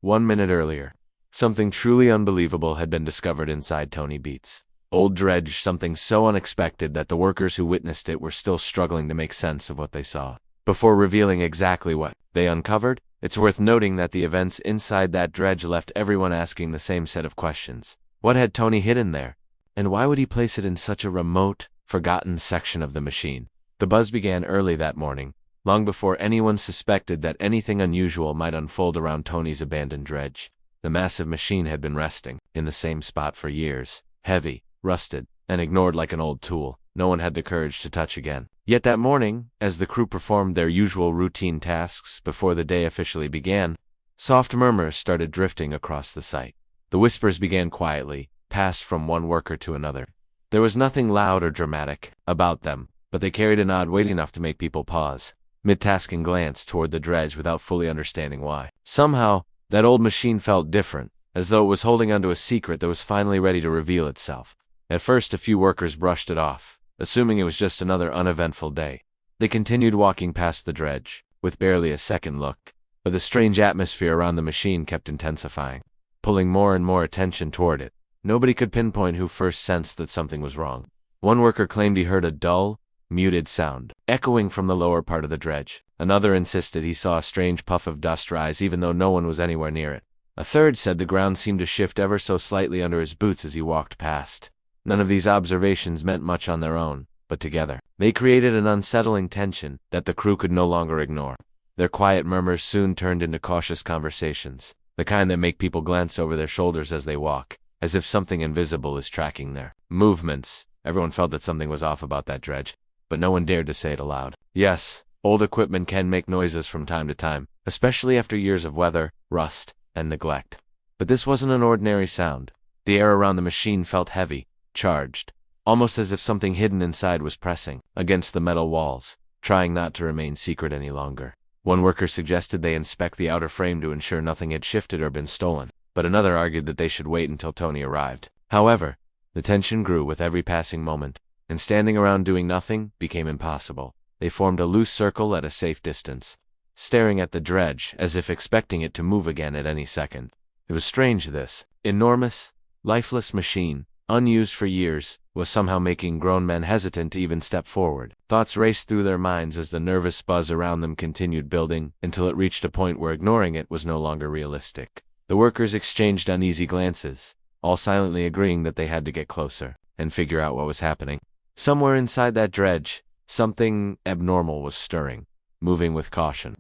1 minute earlier, something truly unbelievable had been discovered inside Tony Beets' old dredge, something so unexpected that the workers who witnessed it were still struggling to make sense of what they saw. Before revealing exactly what they uncovered, it's worth noting that the events inside that dredge left everyone asking the same set of questions. What had Tony hidden there? And why would he place it in such a remote, forgotten section of the machine? The buzz began early that morning, long before anyone suspected that anything unusual might unfold around Tony's abandoned dredge. The massive machine had been resting in the same spot for years, heavy, rusted, and ignored like an old tool no one had the courage to touch again. Yet that morning, as the crew performed their usual routine tasks before the day officially began, soft murmurs started drifting across the site. The whispers began quietly, passed from one worker to another. There was nothing loud or dramatic about them, but they carried an odd weight enough to make people pause mid-task and glance toward the dredge without fully understanding why. Somehow, that old machine felt different, as though it was holding onto a secret that was finally ready to reveal itself. At first, a few workers brushed it off, assuming it was just another uneventful day. They continued walking past the dredge, with barely a second look, but the strange atmosphere around the machine kept intensifying, pulling more and more attention toward it. Nobody could pinpoint who first sensed that something was wrong. One worker claimed he heard a dull, muted sound, echoing from the lower part of the dredge. Another insisted he saw a strange puff of dust rise even though no one was anywhere near it. A third said the ground seemed to shift ever so slightly under his boots as he walked past. None of these observations meant much on their own, but together, they created an unsettling tension that the crew could no longer ignore. Their quiet murmurs soon turned into cautious conversations, the kind that make people glance over their shoulders as they walk, as if something invisible is tracking their movements. Everyone felt that something was off about that dredge, but no one dared to say it aloud. Yes, old equipment can make noises from time to time, especially after years of weather, rust, and neglect. But this wasn't an ordinary sound. The air around the machine felt heavy, charged, almost as if something hidden inside was pressing against the metal walls, trying not to remain secret any longer. One worker suggested they inspect the outer frame to ensure nothing had shifted or been stolen, but another argued that they should wait until Tony arrived. However, the tension grew with every passing moment, and standing around doing nothing became impossible. They formed a loose circle at a safe distance, staring at the dredge as if expecting it to move again at any second. It was strange this enormous, lifeless machine, unused for years, was somehow making grown men hesitant to even step forward. Thoughts raced through their minds as the nervous buzz around them continued building until it reached a point where ignoring it was no longer realistic. The workers exchanged uneasy glances, all silently agreeing that they had to get closer and figure out what was happening. Somewhere inside that dredge, something abnormal was stirring, moving with caution.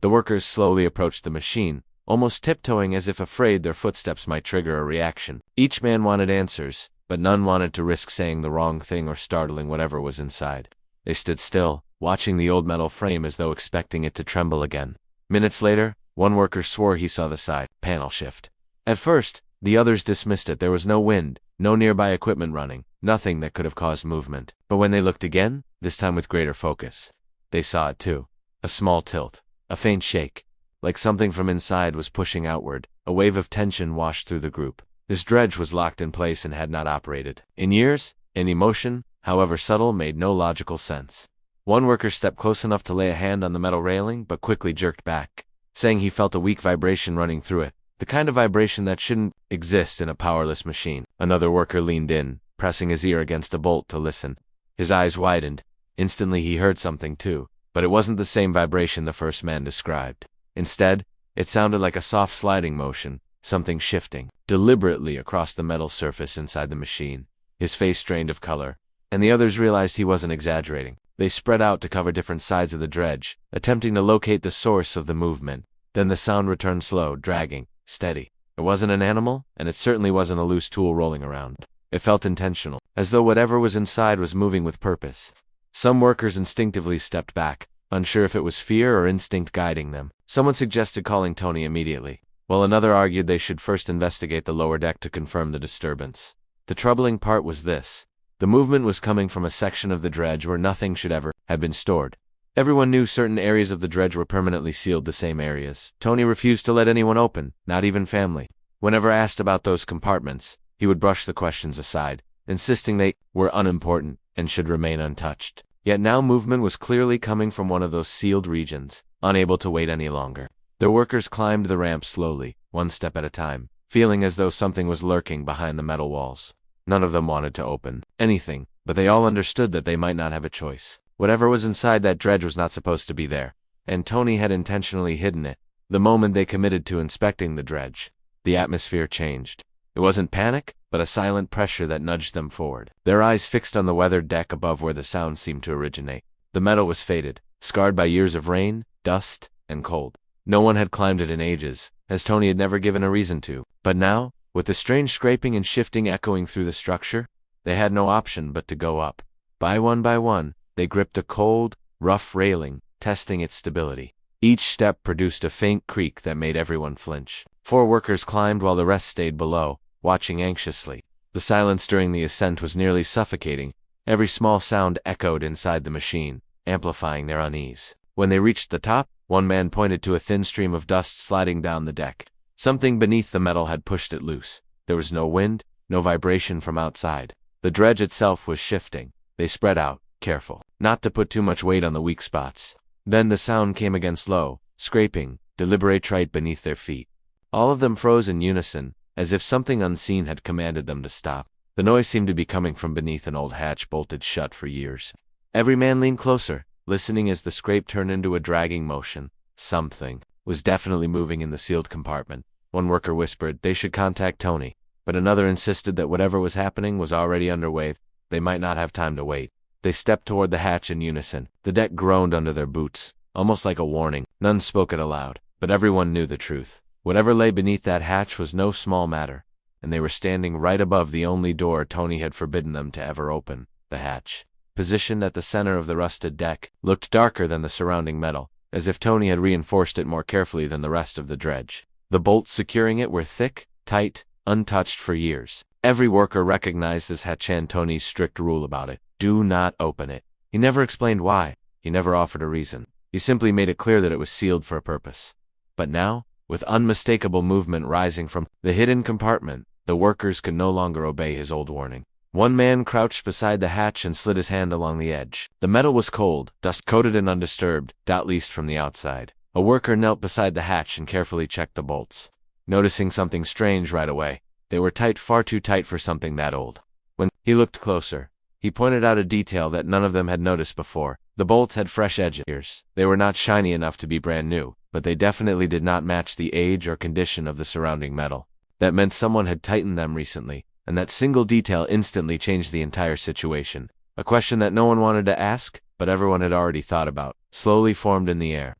The workers slowly approached the machine, almost tiptoeing as if afraid their footsteps might trigger a reaction. Each man wanted answers, but none wanted to risk saying the wrong thing or startling whatever was inside. They stood still, watching the old metal frame as though expecting it to tremble again. Minutes later, one worker swore he saw the side panel shift. At first, the others dismissed it. There was no wind, no nearby equipment running, nothing that could have caused movement. But when they looked again, this time with greater focus, they saw it too. A small tilt, a faint shake, like something from inside was pushing outward. A wave of tension washed through the group. This dredge was locked in place and had not operated in years. Any motion, however subtle, made no logical sense. One worker stepped close enough to lay a hand on the metal railing, but quickly jerked back, saying he felt a weak vibration running through it, the kind of vibration that shouldn't exist in a powerless machine. Another worker leaned in, pressing his ear against a bolt to listen. His eyes widened. Instantly he heard something too, but it wasn't the same vibration the first man described. Instead, it sounded like a soft sliding motion, something shifting deliberately across the metal surface inside the machine. His face drained of color, and the others realized he wasn't exaggerating. They spread out to cover different sides of the dredge, attempting to locate the source of the movement. Then the sound returned, slow, dragging, steady. It wasn't an animal, and it certainly wasn't a loose tool rolling around. It felt intentional, as though whatever was inside was moving with purpose. Some workers instinctively stepped back, unsure if it was fear or instinct guiding them. Someone suggested calling Tony immediately, while another argued they should first investigate the lower deck to confirm the disturbance. The troubling part was this. The movement was coming from a section of the dredge where nothing should ever have been stored. Everyone knew certain areas of the dredge were permanently sealed, the same areas Tony refused to let anyone open, not even family. Whenever asked about those compartments, he would brush the questions aside, insisting they were unimportant and should remain untouched. Yet now movement was clearly coming from one of those sealed regions, unable to wait any longer. The workers climbed the ramp slowly, one step at a time, feeling as though something was lurking behind the metal walls. None of them wanted to open anything, but they all understood that they might not have a choice. Whatever was inside that dredge was not supposed to be there, and Tony had intentionally hidden it. The moment they committed to inspecting the dredge, the atmosphere changed. It wasn't panic, but a silent pressure that nudged them forward. Their eyes fixed on the weathered deck above where the sound seemed to originate. The metal was faded, scarred by years of rain, dust, and cold. No one had climbed it in ages, as Tony had never given a reason to. But now, with the strange scraping and shifting echoing through the structure, they had no option but to go up. By one, they gripped a cold, rough railing, testing its stability. Each step produced a faint creak that made everyone flinch. 4 workers climbed while the rest stayed below, watching anxiously. The silence during the ascent was nearly suffocating. Every small sound echoed inside the machine, amplifying their unease. When they reached the top, one man pointed to a thin stream of dust sliding down the deck. Something beneath the metal had pushed it loose. There was no wind, no vibration from outside. The dredge itself was shifting. They spread out, careful not to put too much weight on the weak spots. Then the sound came again, slow, scraping, deliberate, right beneath their feet. All of them froze in unison, as if something unseen had commanded them to stop. The noise seemed to be coming from beneath an old hatch bolted shut for years. Every man leaned closer, listening as the scrape turned into a dragging motion. Something was definitely moving in the sealed compartment. One worker whispered they should contact Tony, but another insisted that whatever was happening was already underway. They might not have time to wait. They stepped toward the hatch in unison. The deck groaned under their boots, almost like a warning. None spoke it aloud, but everyone knew the truth. Whatever lay beneath that hatch was no small matter, and they were standing right above the only door Tony had forbidden them to ever open. The hatch, positioned at the center of the rusted deck, looked darker than the surrounding metal, as if Tony had reinforced it more carefully than the rest of the dredge. The bolts securing it were thick, tight, untouched for years. Every worker recognized this hatch and Tony's strict rule about it. Do not open it. He never explained why. He never offered a reason. He simply made it clear that it was sealed for a purpose. But now, with unmistakable movement rising from the hidden compartment, the workers could no longer obey his old warning. One man crouched beside the hatch and slid his hand along the edge. The metal was cold, dust-coated and undisturbed, at least from the outside. A worker knelt beside the hatch and carefully checked the bolts. Noticing something strange right away, they were tight, far too tight for something that old. When he looked closer, he pointed out a detail that none of them had noticed before. The bolts had fresh edges. They were not shiny enough to be brand new, but they definitely did not match the age or condition of the surrounding metal. That meant someone had tightened them recently, and that single detail instantly changed the entire situation. A question that no one wanted to ask, but everyone had already thought about, slowly formed in the air.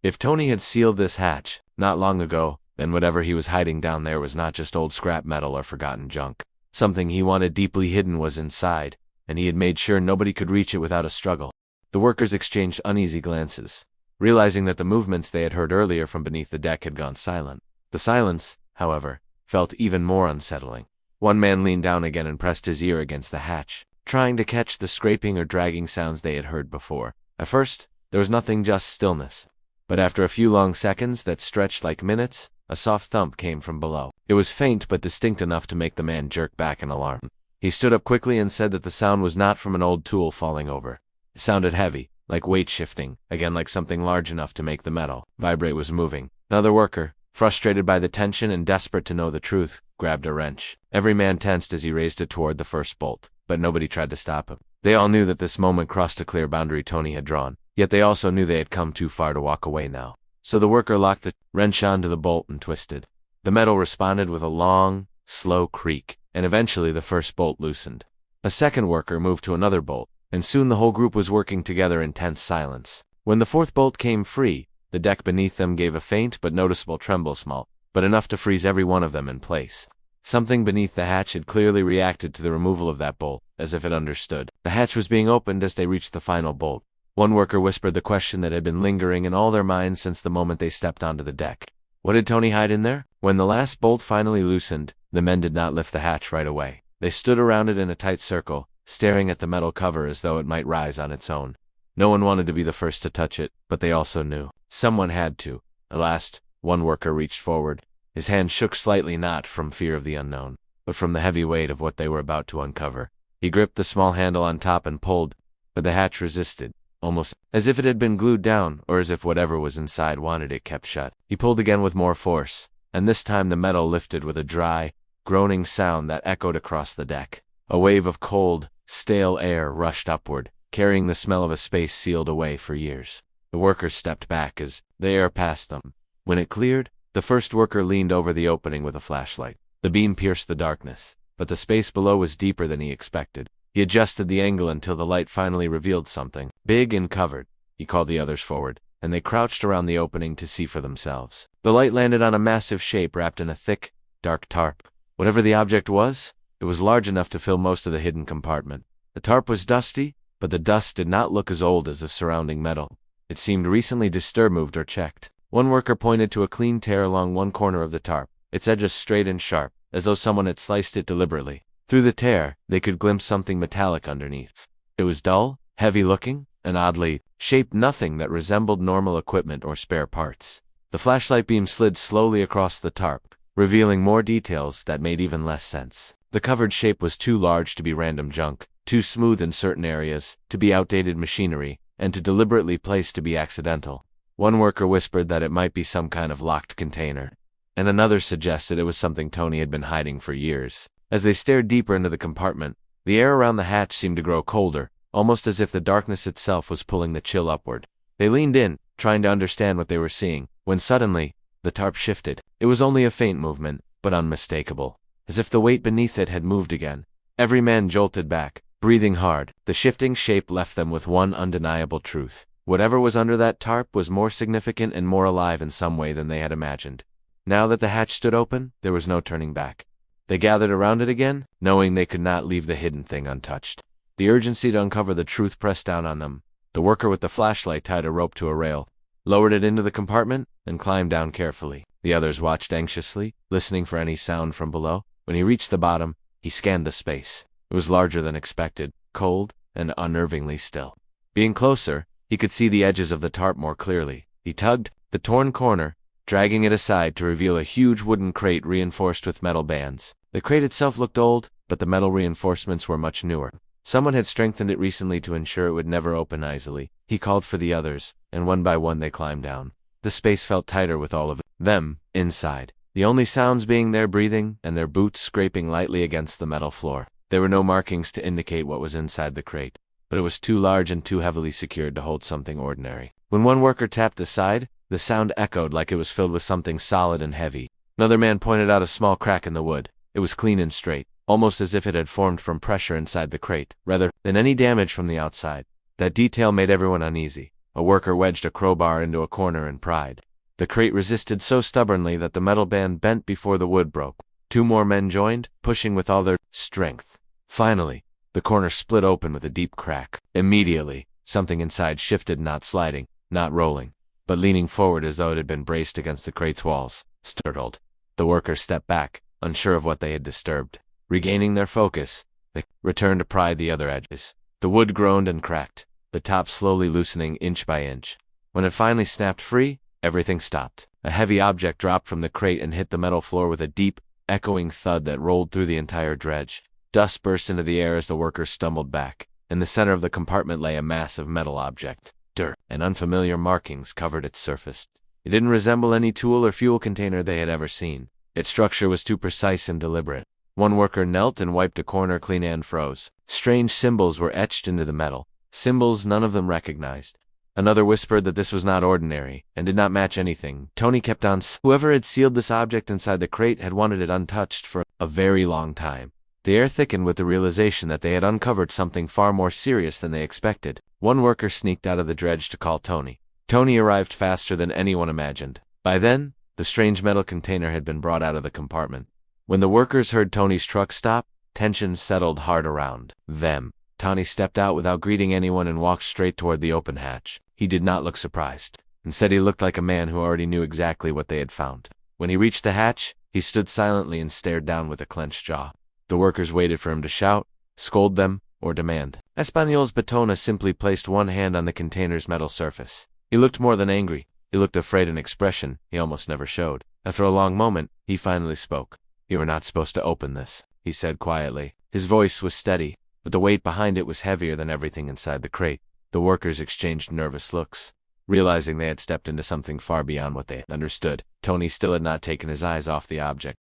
If Tony had sealed this hatch not long ago, then whatever he was hiding down there was not just old scrap metal or forgotten junk. Something he wanted deeply hidden was inside, and he had made sure nobody could reach it without a struggle. The workers exchanged uneasy glances, realizing that the movements they had heard earlier from beneath the deck had gone silent. The silence, however, felt even more unsettling. One man leaned down again and pressed his ear against the hatch, trying to catch the scraping or dragging sounds they had heard before. At first, there was nothing, just stillness. But after a few long seconds that stretched like minutes, a soft thump came from below. It was faint but distinct enough to make the man jerk back in alarm. He stood up quickly and said that the sound was not from an old tool falling over. It sounded heavy, like weight shifting, again like something large enough to make the metal vibrate was moving. Another worker, frustrated by the tension and desperate to know the truth, grabbed a wrench. Every man tensed as he raised it toward the first bolt, but nobody tried to stop him. They all knew that this moment crossed a clear boundary Tony had drawn, yet they also knew they had come too far to walk away now. So the worker locked the wrench onto the bolt and twisted. The metal responded with a long, slow creak, and eventually the first bolt loosened. A second worker moved to another bolt, and soon the whole group was working together in tense silence. When the fourth bolt came free, the deck beneath them gave a faint but noticeable tremble, small, but enough to freeze every one of them in place. Something beneath the hatch had clearly reacted to the removal of that bolt, as if it understood. The hatch was being opened as they reached the final bolt. One worker whispered the question that had been lingering in all their minds since the moment they stepped onto the deck. What did Tony hide in there? When the last bolt finally loosened, the men did not lift the hatch right away. They stood around it in a tight circle, staring at the metal cover as though it might rise on its own. No one wanted to be the first to touch it, but they also knew someone had to. At last, one worker reached forward. His hand shook slightly, not from fear of the unknown, but from the heavy weight of what they were about to uncover. He gripped the small handle on top and pulled, but the hatch resisted, almost as if it had been glued down, or as if whatever was inside wanted it kept shut. He pulled again with more force, and this time the metal lifted with a dry, groaning sound that echoed across the deck. A wave of cold, stale air rushed upward, carrying the smell of a space sealed away for years. The workers stepped back as the air passed them. When it cleared, the first worker leaned over the opening with a flashlight. The beam pierced the darkness, but the space below was deeper than he expected. He adjusted the angle until the light finally revealed something, big and covered. He called the others forward, and they crouched around the opening to see for themselves. The light landed on a massive shape wrapped in a thick, dark tarp. Whatever the object was, it was large enough to fill most of the hidden compartment. The tarp was dusty, but the dust did not look as old as the surrounding metal. It seemed recently disturbed, moved, or checked. One worker pointed to a clean tear along one corner of the tarp, its edges straight and sharp, as though someone had sliced it deliberately. Through the tear, they could glimpse something metallic underneath. It was dull, heavy-looking, and oddly shaped, nothing that resembled normal equipment or spare parts. The flashlight beam slid slowly across the tarp, revealing more details that made even less sense. The covered shape was too large to be random junk, too smooth in certain areas to be outdated machinery, and too deliberately placed to be accidental. One worker whispered that it might be some kind of locked container, and another suggested it was something Tony had been hiding for years. As they stared deeper into the compartment, the air around the hatch seemed to grow colder, almost as if the darkness itself was pulling the chill upward. They leaned in, trying to understand what they were seeing, when suddenly, the tarp shifted. It was only a faint movement, but unmistakable, as if the weight beneath it had moved again. Every man jolted back, breathing hard. The shifting shape left them with one undeniable truth. Whatever was under that tarp was more significant and more alive in some way than they had imagined. Now that the hatch stood open, there was no turning back. They gathered around it again, knowing they could not leave the hidden thing untouched. The urgency to uncover the truth pressed down on them. The worker with the flashlight tied a rope to a rail, lowered it into the compartment, and climbed down carefully. The others watched anxiously, listening for any sound from below. When he reached the bottom, he scanned the space. It was larger than expected, cold, and unnervingly still. Being closer, he could see the edges of the tarp more clearly. He tugged the torn corner, dragging it aside to reveal a huge wooden crate reinforced with metal bands. The crate itself looked old, but the metal reinforcements were much newer. Someone had strengthened it recently to ensure it would never open easily. He called for the others, and one by one they climbed down. The space felt tighter with all of them inside, the only sounds being their breathing and their boots scraping lightly against the metal floor. There were no markings to indicate what was inside the crate, but it was too large and too heavily secured to hold something ordinary. When one worker tapped the side, the sound echoed like it was filled with something solid and heavy. Another man pointed out a small crack in the wood. It was clean and straight, almost as if it had formed from pressure inside the crate, rather than any damage from the outside. That detail made everyone uneasy. A worker wedged a crowbar into a corner and pried. The crate resisted so stubbornly that the metal band bent before the wood broke. Two more men joined, pushing with all their strength. Finally, the corner split open with a deep crack. Immediately, something inside shifted, not sliding, not rolling, but leaning forward as though it had been braced against the crate's walls. Startled, the workers stepped back, unsure of what they had disturbed. Regaining their focus, they returned to pry the other edges. The wood groaned and cracked, the top slowly loosening inch by inch. When it finally snapped free, everything stopped. A heavy object dropped from the crate and hit the metal floor with a deep, echoing thud that rolled through the entire dredge. Dust burst into the air as the workers stumbled back. In the center of the compartment lay a massive metal object. Dirt and unfamiliar markings covered its surface. It didn't resemble any tool or fuel container they had ever seen. Its structure was too precise and deliberate. One worker knelt and wiped a corner clean and froze. Strange symbols were etched into the metal, symbols none of them recognized. Another whispered that this was not ordinary, and did not match anything. Tony kept on. Whoever had sealed this object inside the crate had wanted it untouched for a very long time. The air thickened with the realization that they had uncovered something far more serious than they expected. One worker sneaked out of the dredge to call Tony. Tony arrived faster than anyone imagined. By then, the strange metal container had been brought out of the compartment. When the workers heard Tony's truck stop, tension settled hard around them. Tony stepped out without greeting anyone and walked straight toward the open hatch. He did not look surprised. Instead, he looked like a man who already knew exactly what they had found. When he reached the hatch, he stood silently and stared down with a clenched jaw. The workers waited for him to shout, scold them, or demand. Espanol's Batona simply placed one hand on the container's metal surface. He looked more than angry. He looked afraid, an expression he almost never showed. After a long moment, he finally spoke. "You are not supposed to open this," he said quietly. His voice was steady, but the weight behind it was heavier than everything inside the crate. The workers exchanged nervous looks. Realizing they had stepped into something far beyond what they understood, Tony still had not taken his eyes off the object.